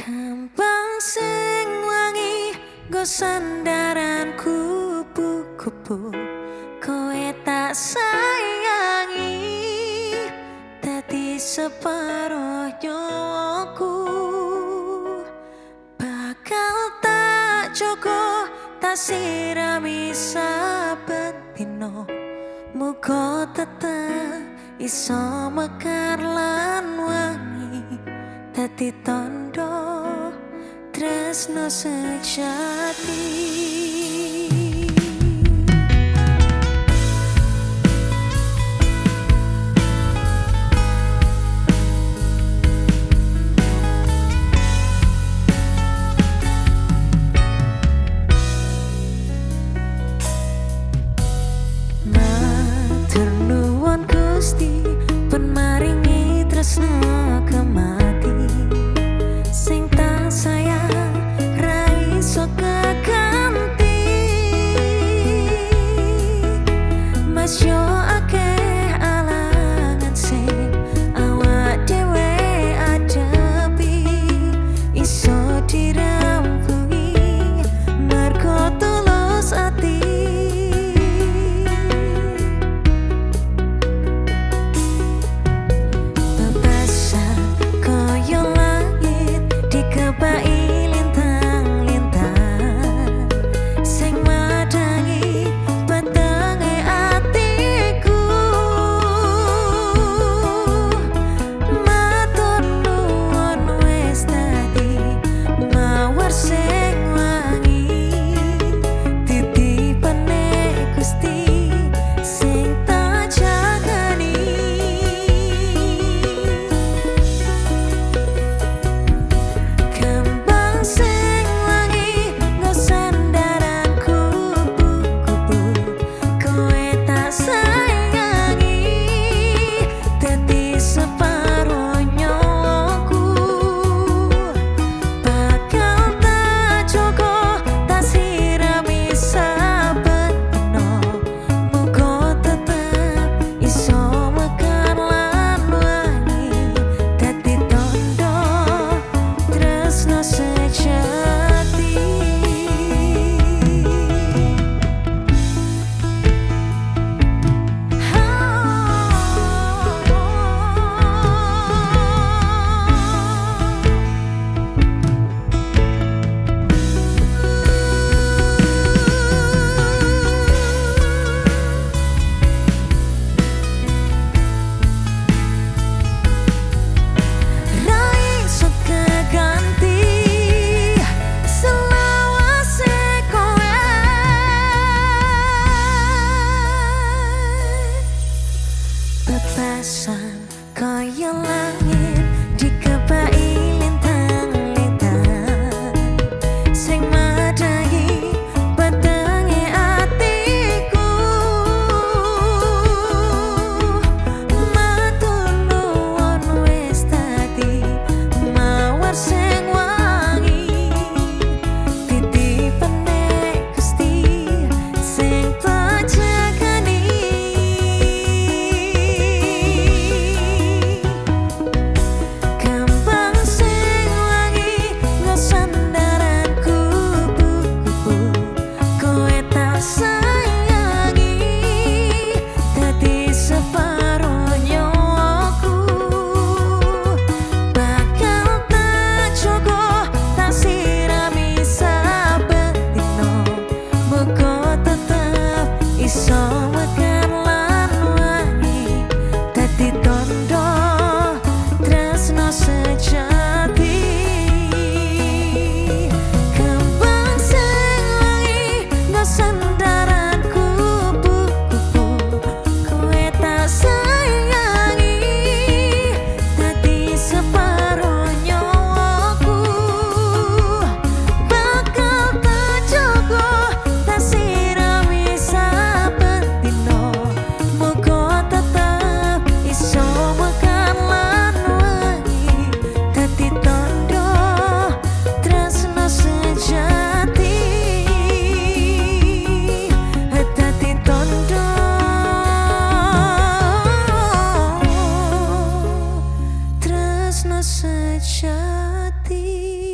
Kembang sing wangi nggo sandaran kupu-kupu, kowe tak sayangi dadi separo nyawaku. Bakal tak jogo tak sirami saben dino, muga tetep iso mekar lan wangi dadi tondo tresno sejati. Matur nuwun Gusti pun maringi tresno kemati, sing tak sayang ra iso keganti. Mas yo akeh alangan sing awak dhewe adepi, iso dirampungi mergo tulus ati. Bebasan kaya langit dikepai lintang-lintang, sing madahi petenge atiku. Matur nuwun wis dadi mawar sing wangi, titipane Gusti sing tak jagani. Sejati.